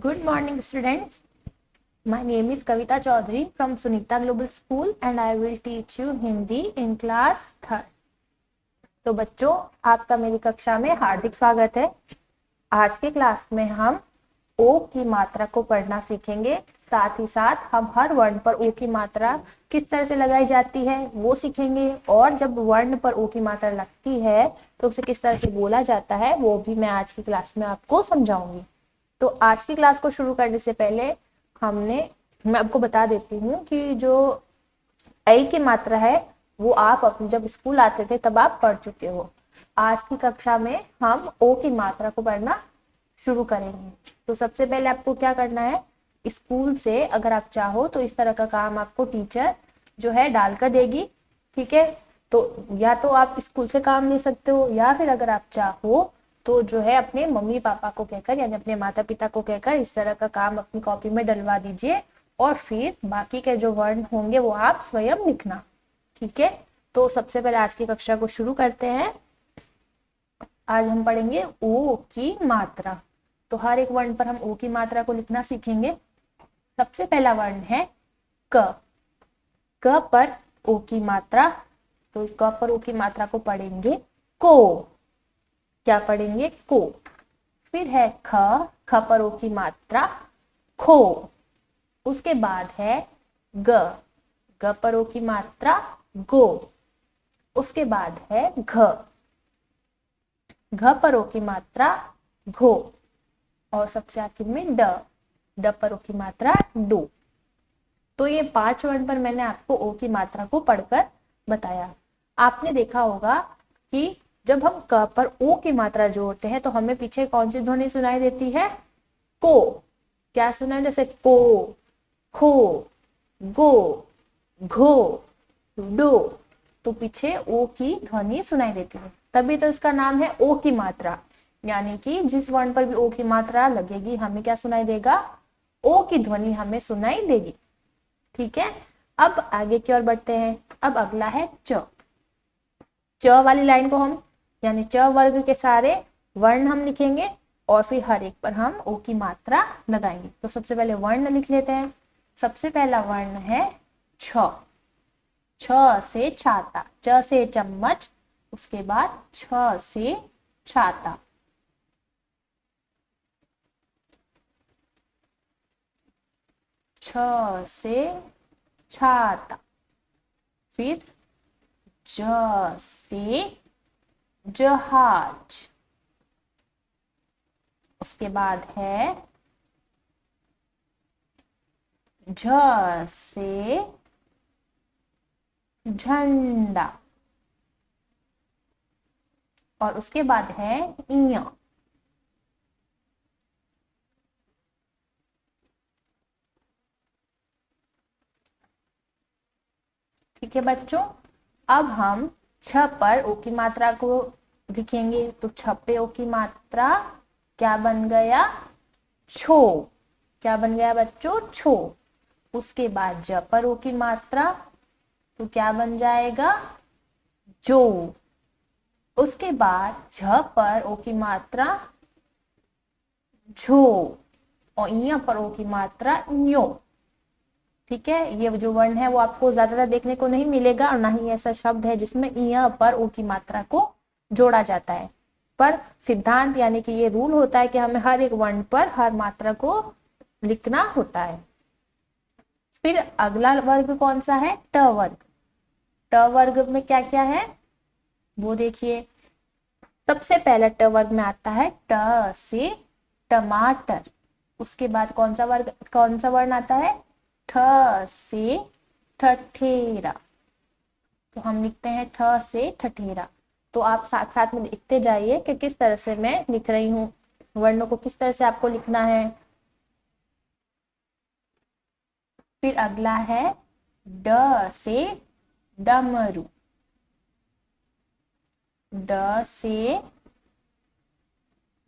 Good morning, students. My name is Kavita Chaudhary from Sunita Global School and I will teach you Hindi in class 3rd. तो बच्चों, आपका मेरी कक्षा में हार्दिक स्वागत है। आज की क्लास में हम ओ की मात्रा को पढ़ना सीखेंगे। साथ ही साथ हम हर वर्ण पर ओ की मात्रा किस तरह से लगाई जाती है वो सीखेंगे, और जब वर्ण पर ओ की मात्रा लगती है तो उसे किस तरह से बोला जाता है वो भी मैं आज की क्लास में आपको समझाऊंगी। तो आज की क्लास को शुरू करने से पहले मैं आपको बता देती हूँ कि जो ऐ की मात्रा है वो आप जब स्कूल आते थे तब आप पढ़ चुके हो। आज की कक्षा में हम ओ की मात्रा को पढ़ना शुरू करेंगे। तो सबसे पहले आपको क्या करना है, स्कूल से अगर आप चाहो तो इस तरह का काम आपको टीचर जो है डालकर देगी, ठीक है। तो या तो आप स्कूल से काम ले सकते हो, या फिर अगर आप चाहो तो जो है अपने मम्मी पापा को कहकर यानी अपने माता पिता को कहकर इस तरह का काम अपनी कॉपी में डलवा दीजिए, और फिर बाकी के जो वर्ण होंगे वो आप स्वयं लिखना, ठीक है। तो सबसे पहले आज की कक्षा को शुरू करते हैं। आज हम पढ़ेंगे ओ की मात्रा। तो हर एक वर्ण पर हम ओ की मात्रा को लिखना सीखेंगे। सबसे पहला वर्ण है क। क पर ओ की मात्रा, तो क पर ओ की मात्रा को पढ़ेंगे को। क्या पढ़ेंगे? को। फिर है ख। ख पर ओ की मात्रा खो। उसके बाद है ग। ग पर ओ की मात्रा गो। उसके बाद है घ। घ पर ओ की मात्रा घो। और सबसे आखिर में ड। ड पर ओ की मात्रा डो। तो ये 5 वर्ण पर मैंने आपको ओ की मात्रा को पढ़कर बताया। आपने देखा होगा कि जब हम क पर ओ की मात्रा जोड़ते हैं तो हमें पीछे कौन सी ध्वनि सुनाई देती है? को। क्या सुनाई? जैसे को, खो, गो, घो, डो। तो पीछे ओ की ध्वनि सुनाई देती है, तभी तो इसका नाम है ओ की मात्रा। यानी कि जिस वर्ण पर भी ओ की मात्रा लगेगी हमें क्या सुनाई देगा? ओ की ध्वनि हमें सुनाई देगी, ठीक है। अब आगे की ओर बढ़ते हैं। अब अगला है च। च वाली लाइन को हम यानी च वर्ग के सारे वर्ण हम लिखेंगे और फिर हर एक पर हम ओ की मात्रा लगाएंगे। तो सबसे पहले वर्ण लिख लेते हैं। सबसे पहला वर्ण है छ। छ से छाता, च से चम्मच, उसके बाद छ से छाता। छ से छाता। फिर ज से जहाज। उसके बाद है झ से झंडा। और उसके बाद है इया। ठीक है बच्चों, अब हम छ पर ओ की मात्रा को लिखेंगे। तो छ पे ओ की मात्रा क्या बन गया? छो। क्या बन गया बच्चों? छो। उसके बाद ज पर ओ की मात्रा, तो क्या बन जाएगा? जो। उसके बाद झ पर ओ की मात्रा झो, और इया पर ओ की मात्रा न्यो। ठीक है, ये जो वर्ण है वो आपको ज्यादातर देखने को नहीं मिलेगा, और ना ही ऐसा शब्द है जिसमें इया पर ओ की मात्रा को जोड़ा जाता है। पर सिद्धांत यानी कि ये रूल होता है कि हमें हर एक वर्ण पर हर मात्रा को लिखना होता है। फिर अगला वर्ग कौन सा है? ट वर्ग। ट वर्ग में क्या क्या है वो देखिए। सबसे पहले ट वर्ग में आता है ट से टमाटर। उसके बाद कौन सा वर्ण आता है? ठ से ठठेरा। तो हम लिखते हैं ठ से ठठेरा। तो आप साथ साथ में लिखते जाइए कि किस तरह से मैं लिख रही हूँ, वर्णों को किस तरह से आपको लिखना है। फिर अगला है ड से डमरू। ड से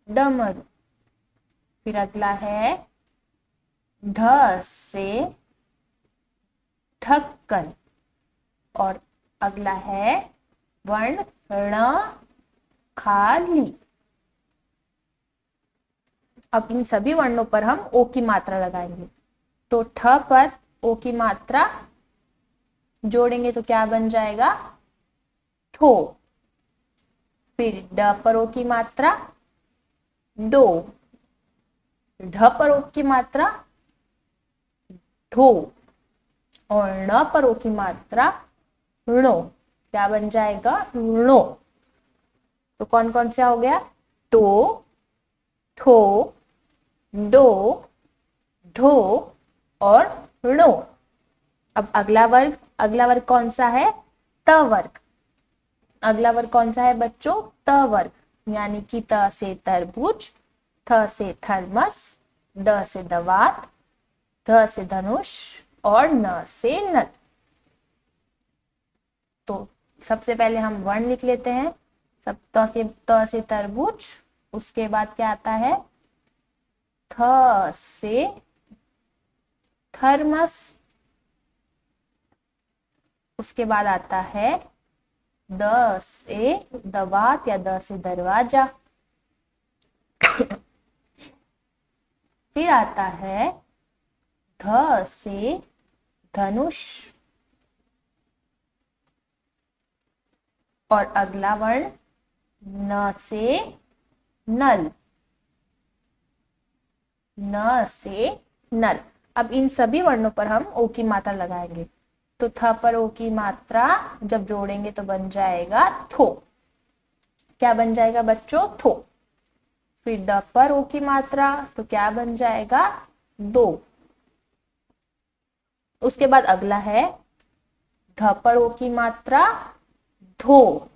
डमरू। फिर अगला है ध से ढक्कन। और अगला है वर्ण ण खाली। अब इन सभी वर्णों पर हम ओ की मात्रा लगाएंगे। तो ठ पर ओ की मात्रा जोड़ेंगे तो क्या बन जाएगा? ठो। फिर ड पर ओ की मात्रा डो। ढ पर ओ की मात्रा धो। और ण पर ओ की मात्रा णो। क्या बन जाएगा? णो। तो कौन कौन सा हो गया? टो, ठो, डो, ढो और णो। अब अगला वर्ग कौन सा है? त वर्ग। अगला वर्ग कौन सा है बच्चों? त वर्ग। यानी कि त से तरबूज, थ से थर्मस, द से दवात, ध से धनुष और न से नल। तो सबसे पहले हम वर्ण लिख लेते हैं। सब त से तरबूज, उसके बाद क्या आता है? थ से थर्मस, उसके बाद आता है द से दवात या द से दरवाजा। फिर आता है ध से धनुष और अगला वर्ण न से नल। न से नल। अब इन सभी वर्णों पर हम ओ की मात्रा लगाएंगे। तो थ पर ओ की मात्रा जब जोड़ेंगे तो बन जाएगा थो। क्या बन जाएगा बच्चों? थो। फिर द पर ओ की मात्रा तो क्या बन जाएगा? दो। उसके बाद अगला है ध पर ओ की मात्रा धो।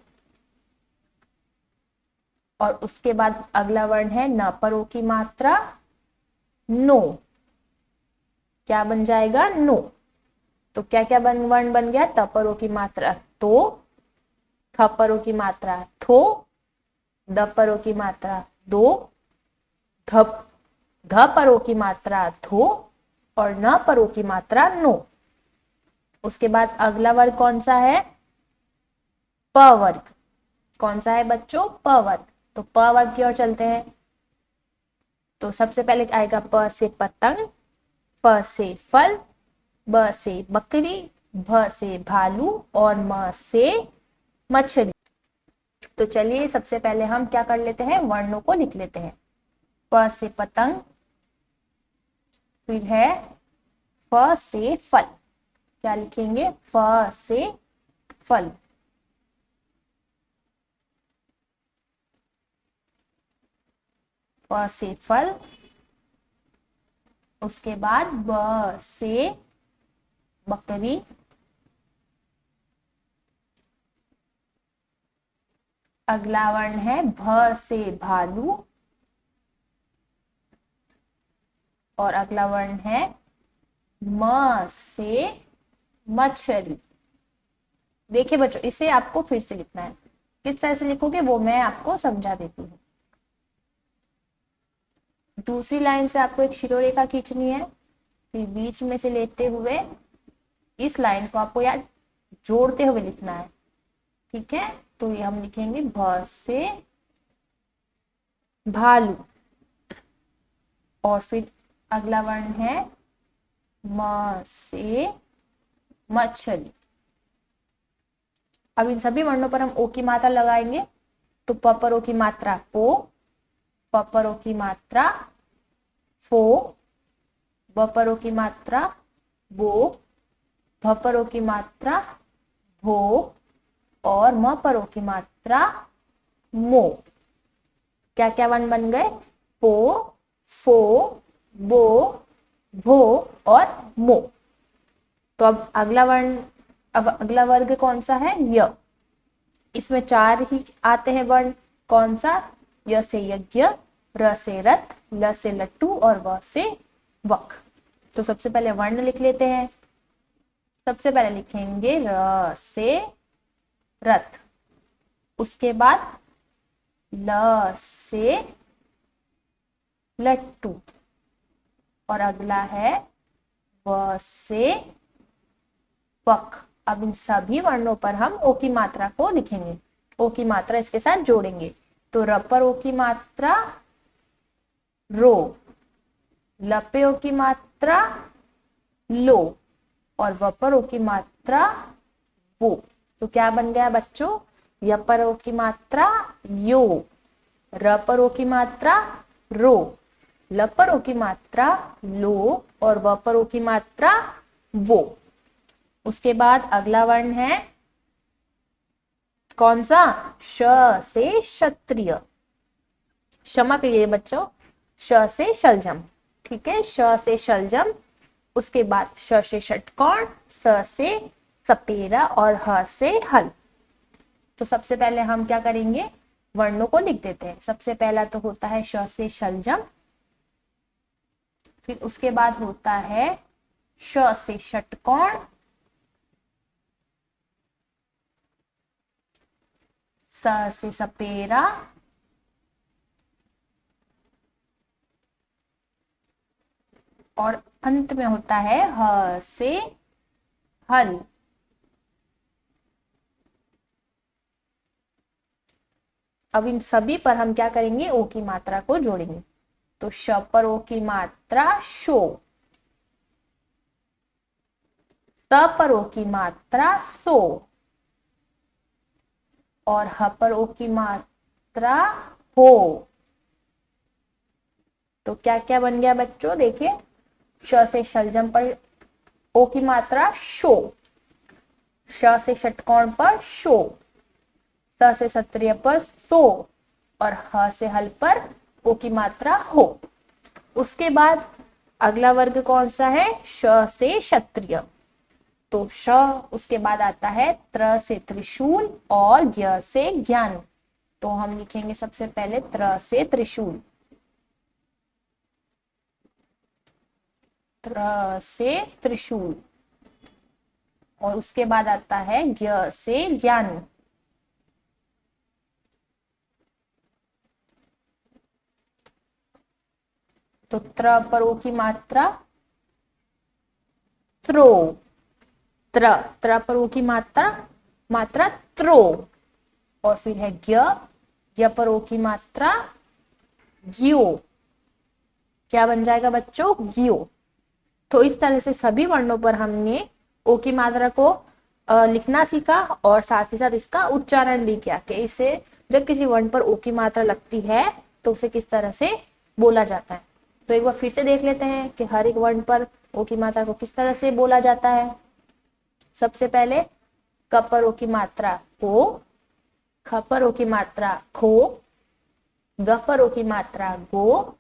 और उसके बाद अगला वर्ण है न पर ओ की मात्रा नो। क्या बन जाएगा? नो। तो क्या क्या वर्ण बन गया? त पर ओ की मात्रा तो, थ पर ओ की मात्रा थो, द पर ओ की मात्रा दो, ध पर ओ की मात्रा धो और न पर ओ की मात्रा नो। उसके बाद अगला वर्ग कौन सा है? प वर्ग। कौन सा है बच्चों? प वर्ग। तो प वर्ग की ओर चलते हैं। तो सबसे पहले आएगा प से पतंग, फ से फल, ब से बकरी, भ से भालू और म से मछली। तो चलिए सबसे पहले हम क्या कर लेते हैं? वर्णों को लिख लेते हैं। प से पतंग, फिर है फ से फल। क्या लिखेंगे? फ से फल। फ से फल। उसके बाद ब से बकरी, अगला वर्ण है भ से भालू और अगला वर्ण है म से मछली। देखिए बच्चों, इसे आपको फिर से लिखना है। किस तरह से लिखोगे वो मैं आपको समझा देती हूँ। दूसरी लाइन से आपको एक शिरोरेखा खींचनी है, फिर बीच में से लेते हुए इस लाइन को आपको यार जोड़ते हुए लिखना है। ठीक है? तो ये हम लिखेंगे भ से भालू और फिर अगला वर्ण है म से मछली। अब इन सभी वर्णों पर हम ओ की मात्रा लगाएंगे। तो प पर ओ की मात्रा पो, प पर ओ की मात्रा फो, ब पर ओ की मात्रा बो, भ पर ओ की मात्रा भो और म पर ओ की मात्रा मो। क्या क्या वर्ण बन गए? पो, फो, बो, भो और मो। तो अब अगला वर्ग कौन सा है? य। इसमें 4 ही आते हैं वर्ण। कौन सा? य से यज्ञ, र से रथ, ल से लट्टू और व से वक। तो सबसे पहले वर्ण लिख लेते हैं। सबसे पहले लिखेंगे र से रथ, उसके बाद ल से लट्टू और अगला है व से वक। अब इन सभी वर्णों पर हम ओ की मात्रा को लिखेंगे। ओ की मात्रा इसके साथ जोड़ेंगे। तो र पर ओ की मात्रा रो, लपे ओ की मात्रा लो और वपर ओ की मात्रा वो। तो क्या बन गया बच्चों, य पर ओ की मात्रा यो, र पर ओ की मात्रा रो, ल पर ओ की मात्रा लो और व पर ओ की मात्रा वो। उसके बाद अगला वर्ण है कौन सा, श से क्षत्रिय। क्षमा करिए बच्चों, श से शलजम, ठीक है, श से शलजम। उसके बाद श से षटकोण, स से सपेरा और ह से हल। तो सबसे पहले हम क्या करेंगे, वर्णों को लिख देते हैं। सबसे पहला तो होता है श से शलजम, फिर उसके बाद होता है श से षटकोण, स से सपेरा, और अंत में होता है ह से हल। अब इन सभी पर हम क्या करेंगे, ओ की मात्रा को जोड़ेंगे। तो श पर ओ की मात्रा शो, त पर ओ की मात्रा सो और ह पर ओ की मात्रा हो। तो क्या क्या बन गया बच्चों, देखिए, श से शलजम पर ओ की मात्रा शो, श से षटकोण पर शो, स से क्षत्रिय पर सो और ह से हल पर ओ की मात्रा हो। उसके बाद अगला वर्ग कौन सा है, श से क्षत्रिय। तो श, उसके बाद आता है त्र से त्रिशूल और ज्ञ से ज्ञान। तो हम लिखेंगे सबसे पहले त्र से त्रिशूल, त्र से त्रिशूल, और उसके बाद आता है ज्ञ से ज्ञान। तो त्र पर ओ की मात्रा त्रो, त्र, त्र पर ओ की मात्रा त्रो, और फिर है ज्ञ, ज्ञ पर ओ की मात्रा ज्यो। क्या बन जाएगा बच्चों, ज्यो। तो इस तरह से सभी वर्णों पर हमने ओ की मात्रा को लिखना सीखा और साथ ही साथ इसका उच्चारण भी किया कि इसे जब किसी वर्ण पर ओ की मात्रा लगती है तो उसे किस तरह से बोला जाता है। तो एक बार फिर से देख लेते हैं कि हर एक वर्ण पर ओ की मात्रा को किस तरह से बोला जाता है। सबसे पहले क पर ओ की मात्रा को, ख पर ओ की मात्रा खो, ग पर ओ की मात्रा गो,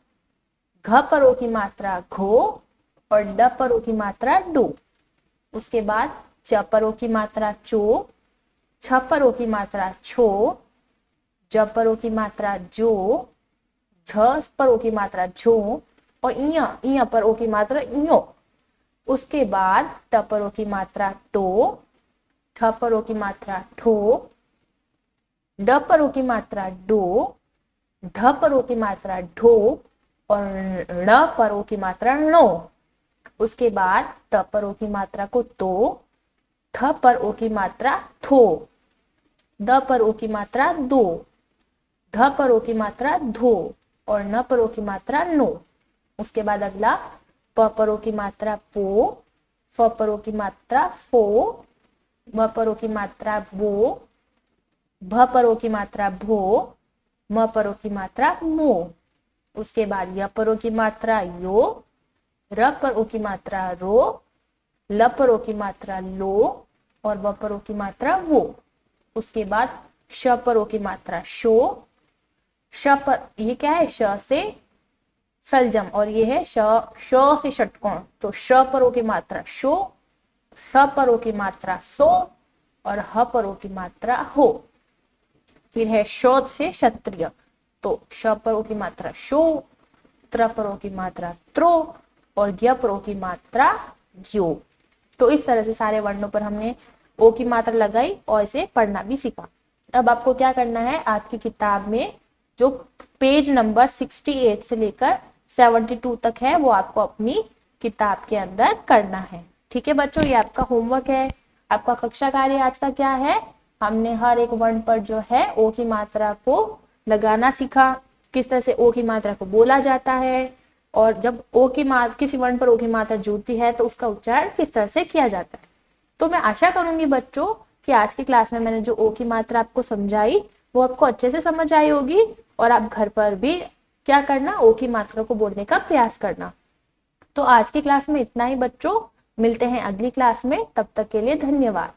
घ पर ओ की मात्रा घो और ड पर ओ की मात्रा डो। उसके बाद च पर ओ की मात्रा चो, छ पर ओ की मात्रा छो, ज पर ओ की मात्रा जो, झ पर ओ की मात्रा झो और इय पर ओ की मात्रा इयो। उसके बाद ट पर ओ की मात्रा टो, ठ पर ओ की मात्रा ठो, ड पर ओ की मात्रा डो, ढ पर ओ की मात्रा ढो और ण पर ओ की मात्रा णो। उसके बाद त पर ओ की मात्रा को तो, थ पर ओ की मात्रा थो, द पर ओ की मात्रा दो, ध पर ओ की मात्रा धो और न पर ओ की मात्रा नो। उसके बाद अगला प पर ओ की मात्रा पो, फ पर ओ की मात्रा फो, ब पर ओ की मात्रा बो, भ पर ओ की मात्रा भो, म पर ओ की मात्रा मो। उसके बाद य पर ओ की मात्रा यो, र पर ओ की मात्रा रो, ल पर ओ की मात्रा लो और व पर ओ की मात्रा वो। उसके बाद श पर ओ की मात्रा शो, श पर, ये क्या है, श से सलजम और ये है श से षटकोण। तो श पर ओ की मात्रा शो, स पर ओ की मात्रा सो और ह पर ओ की मात्रा हो। फिर है शो से क्षत्रिय। तो श पर ओ की मात्रा शो, त्र पर ओ की मात्रा त्रो और ज्ञ पर ओ की मात्रा ज्यो। तो इस तरह से सारे वर्णों पर हमने ओ की मात्रा लगाई और इसे पढ़ना भी सीखा। अब आपको क्या करना है, आपकी किताब में जो पेज नंबर 68 से लेकर 72 तक है वो आपको अपनी किताब के अंदर करना है। ठीक है बच्चों, ये आपका होमवर्क है। आपका कक्षा कार्य आज का क्या है, हमने हर एक वर्ण पर जो है ओ की मात्रा को लगाना सीखा किस तरह से ओ की मात्रा को बोला जाता है, और जब ओ की मात्रा, किसी वर्ण पर ओ की मात्रा जुड़ती है तो उसका उच्चारण किस तरह से किया जाता है। तो मैं आशा करूंगी बच्चों कि आज की क्लास में मैंने जो ओ की मात्रा आपको समझाई वो आपको अच्छे से समझ आई होगी, और आप घर पर भी क्या करना, ओ की मात्रा को बोलने का प्रयास करना। तो आज की क्लास में इतना ही बच्चों, मिलते हैं अगली क्लास में, तब तक के लिए धन्यवाद।